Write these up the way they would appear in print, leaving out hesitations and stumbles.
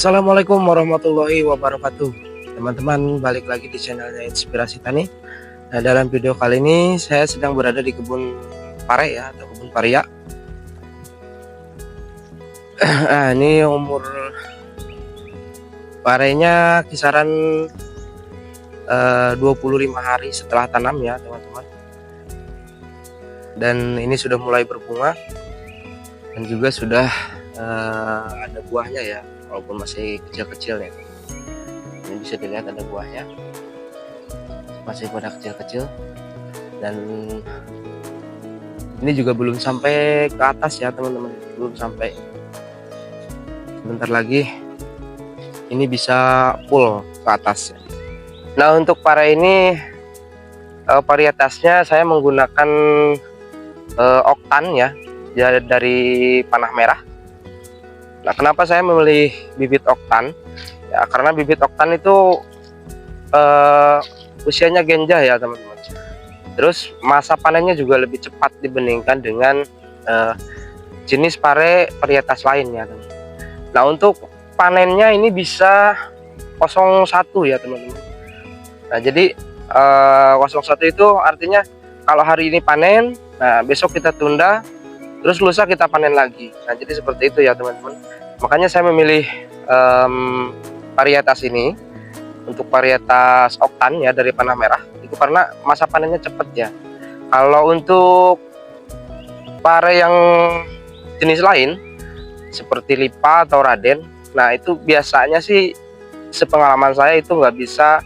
Assalamualaikum warahmatullahi wabarakatuh. Teman-teman, balik lagi di channelnya Inspirasi Tani. Nah, dalam video kali ini saya sedang berada di kebun pare ya, atau kebun paria. Nah, ini umur parenya kisaran 25 hari setelah tanam ya, teman-teman. Dan ini sudah mulai berbunga dan juga sudah ada buahnya ya, walaupun masih kecil-kecil ya. Ini bisa dilihat ada buahnya, masih pada kecil-kecil, dan ini juga belum sampai ke atas ya teman-teman, belum sampai. Sebentar lagi ini bisa full ke atas ya. Nah, untuk pare ini varietasnya saya menggunakan oktan ya, dari panah merah. Nah, kenapa saya memilih bibit oktan? Ya, karena bibit oktan itu usianya genjah ya teman-teman. Terus masa panennya juga lebih cepat dibandingkan dengan jenis pare varietas lain ya teman-teman. Nah, untuk panennya ini bisa 01 ya teman-teman. Nah, jadi 01 itu artinya kalau hari ini panen, nah besok kita tunda, terus lusa kita panen lagi. Nah, jadi seperti itu ya teman-teman. Makanya saya memilih varietas ini untuk varietas oktan ya dari panah merah, itu karena masa panennya cepat ya. Kalau untuk pare yang jenis lain seperti lipa atau raden, nah itu biasanya sih sepengalaman saya itu nggak bisa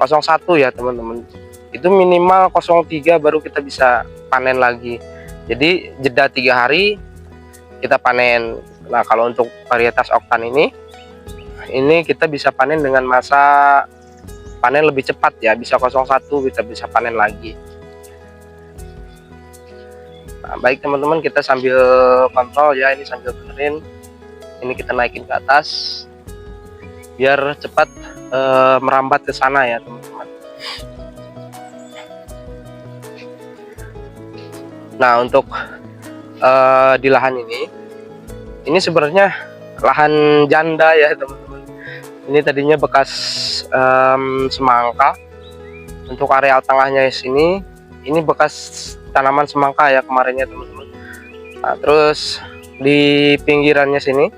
01 ya teman-teman, itu minimal 03 baru kita bisa panen lagi. Jadi jeda 3 hari kita panen. Nah, kalau untuk varietas oktan ini kita bisa panen dengan masa panen lebih cepat ya, bisa 01 kita bisa panen lagi. Nah, baik teman-teman, kita sambil kontrol ya, ini sambil benerin, ini kita naikin ke atas biar cepat merambat ke sana ya teman-teman. Nah, untuk di lahan ini sebenarnya lahan janda ya teman-teman. Ini tadinya bekas semangka. Untuk areal tengahnya sini ini bekas tanaman semangka ya kemarinnya teman-teman. Nah, terus di pinggirannya sini,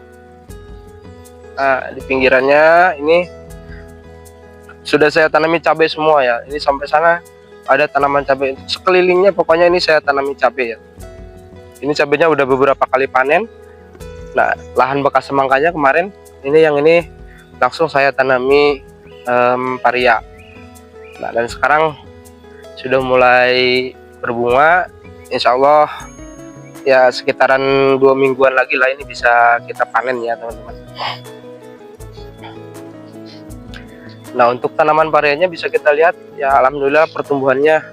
di pinggirannya ini sudah saya tanami cabai semua ya. Ini sampai sana ada tanaman cabai, sekelilingnya pokoknya ini saya tanami cabai ya. Ini cabainya udah beberapa kali panen. Nah, lahan bekas semangkanya kemarin ini langsung saya tanami paria. Nah, dan sekarang sudah mulai berbunga. Insya Allah ya sekitaran 2 mingguan lagi lah ini bisa kita panen ya teman-teman. Nah, untuk tanaman parianya bisa kita lihat ya, alhamdulillah pertumbuhannya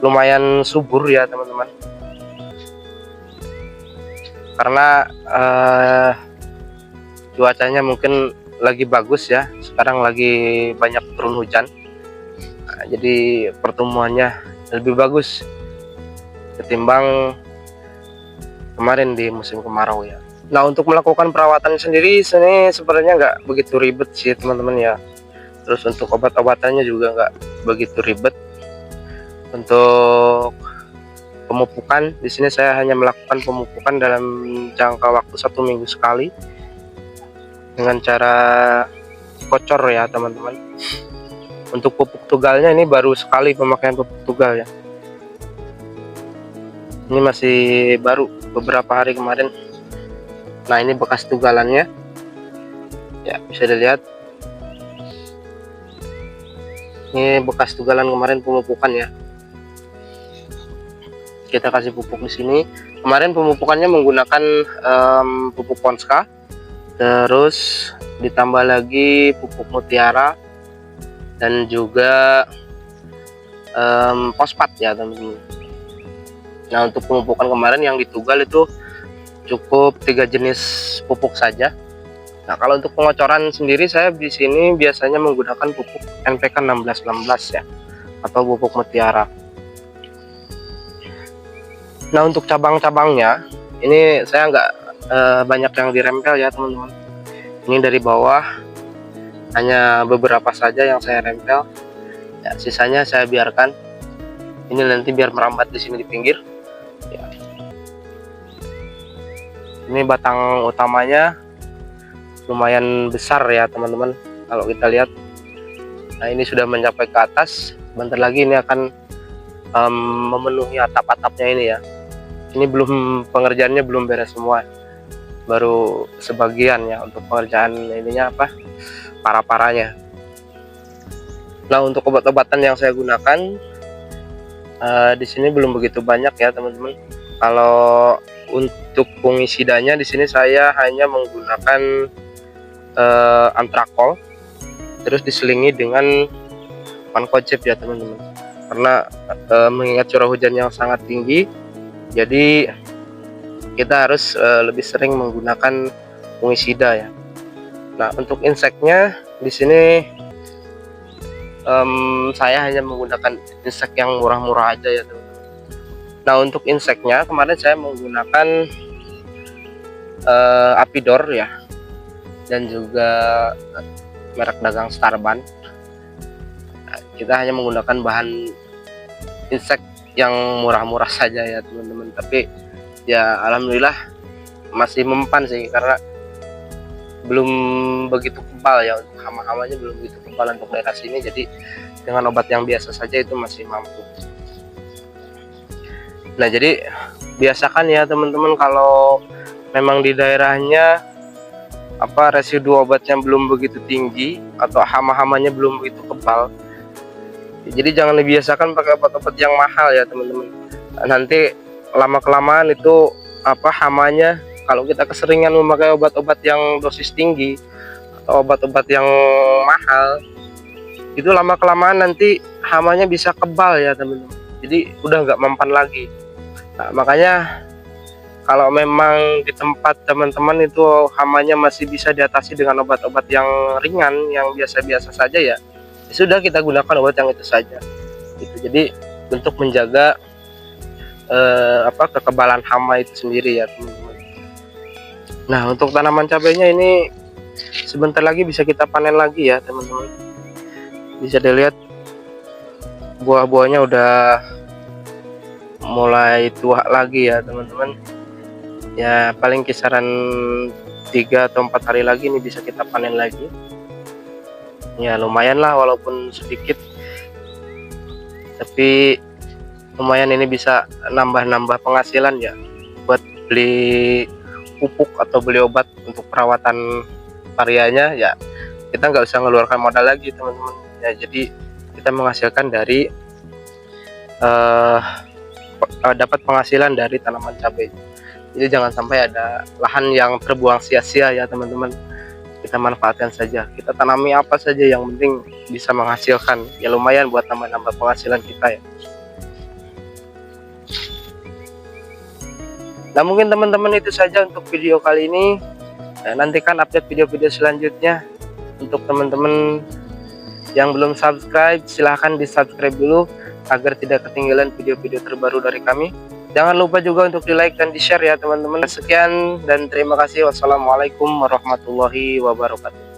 lumayan subur ya teman-teman. Karena cuacanya mungkin lagi bagus ya, sekarang lagi banyak turun hujan. Nah, jadi pertumbuhannya lebih bagus ketimbang kemarin di musim kemarau ya. Nah, untuk melakukan perawatan sendiri sini sebenarnya nggak begitu ribet sih teman-teman ya. Terus untuk obat-obatannya juga nggak begitu ribet. Untuk pemupukan di sini saya hanya melakukan pemupukan dalam jangka waktu 1 minggu sekali dengan cara kocor ya teman-teman. Untuk pupuk tugalnya ini baru sekali pemakaian pupuk tugal ya. Ini masih baru beberapa hari kemarin. Nah, ini bekas tugalannya ya, bisa dilihat. Ini bekas tugalan kemarin pemupukan ya. Kita kasih pupuk di sini. Kemarin pemupukannya menggunakan pupuk Ponska, terus ditambah lagi pupuk mutiara dan juga fosfat ya teman-teman. Nah, untuk pemupukan kemarin yang ditugal itu cukup 3 jenis pupuk saja. Nah, kalau untuk pengocoran sendiri saya di sini biasanya menggunakan pupuk NPK 1616 ya, atau pupuk mutiara. Nah, untuk cabang-cabangnya ini saya nggak banyak yang dirempel ya teman-teman. Ini dari bawah hanya beberapa saja yang saya rempel, ya, sisanya saya biarkan. Ini nanti biar merambat di sini di pinggir. Ya. Ini batang utamanya lumayan besar ya teman-teman, kalau kita lihat. Nah, ini sudah mencapai ke atas. Bentar lagi ini akan memenuhi atap-atapnya ini ya. Ini belum, pengerjaannya belum beres semua, baru sebagian ya untuk pengerjaan ininya apa, para-paranya. Nah, untuk obat-obatan yang saya gunakan di sini belum begitu banyak ya teman-teman. Kalau untuk fungisidanya di sini saya hanya menggunakan antrakol, terus diselingi dengan mancozeb ya teman-teman, karena mengingat curah hujan yang sangat tinggi, jadi kita harus lebih sering menggunakan fungisida ya. Nah, untuk inseknya di sini saya hanya menggunakan insek yang murah-murah aja ya teman-teman. Nah, untuk inseknya kemarin saya menggunakan Apidor ya, dan juga merek dagang Starban. Nah, kita hanya menggunakan bahan insek yang murah-murah saja ya teman-teman, tapi ya alhamdulillah masih mempan sih, karena belum begitu kebal ya, untuk hama-hamanya belum begitu kebal untuk daerah sini, jadi dengan obat yang biasa saja itu masih mampu. Nah, jadi biasakan ya teman-teman, kalau memang di daerahnya residu obatnya belum begitu tinggi atau hama-hamanya belum begitu kebal, jadi jangan dibiasakan pakai obat-obat yang mahal ya teman-teman. Nanti lama-kelamaan itu hamanya, kalau kita keseringan memakai obat-obat yang dosis tinggi atau obat-obat yang mahal, itu lama-kelamaan nanti hamanya bisa kebal ya teman-teman, jadi udah nggak mempan lagi. Nah, makanya kalau memang di tempat teman-teman itu hamanya masih bisa diatasi dengan obat-obat yang ringan, yang biasa-biasa saja ya, sudah kita gunakan obat yang itu saja. Gitu. Jadi untuk menjaga kekebalan hama itu sendiri ya teman-teman. Nah, untuk tanaman cabenya ini sebentar lagi bisa kita panen lagi ya teman-teman. Bisa dilihat buah-buahnya udah mulai tua lagi ya teman-teman. Ya paling kisaran 3 atau 4 hari lagi ini bisa kita panen lagi. Ya lumayan lah, walaupun sedikit, tapi lumayan, ini bisa nambah-nambah penghasilan ya, buat beli pupuk atau beli obat untuk perawatan varianya ya. Kita nggak usah mengeluarkan modal lagi teman-teman ya, jadi kita menghasilkan dari dapat penghasilan dari tanaman cabai. Jadi jangan sampai ada lahan yang terbuang sia-sia ya teman-teman. Kita manfaatkan saja, kita tanami apa saja yang penting bisa menghasilkan ya, lumayan buat nambah-nambah penghasilan kita ya. Nah, mungkin teman-teman itu saja untuk video kali ini. Nantikan update video-video selanjutnya. Untuk teman-teman yang belum subscribe, silahkan di subscribe dulu agar tidak ketinggalan video-video terbaru dari kami. Jangan lupa juga untuk di like dan di share ya teman-teman. Sekian dan terima kasih. Wassalamualaikum warahmatullahi wabarakatuh.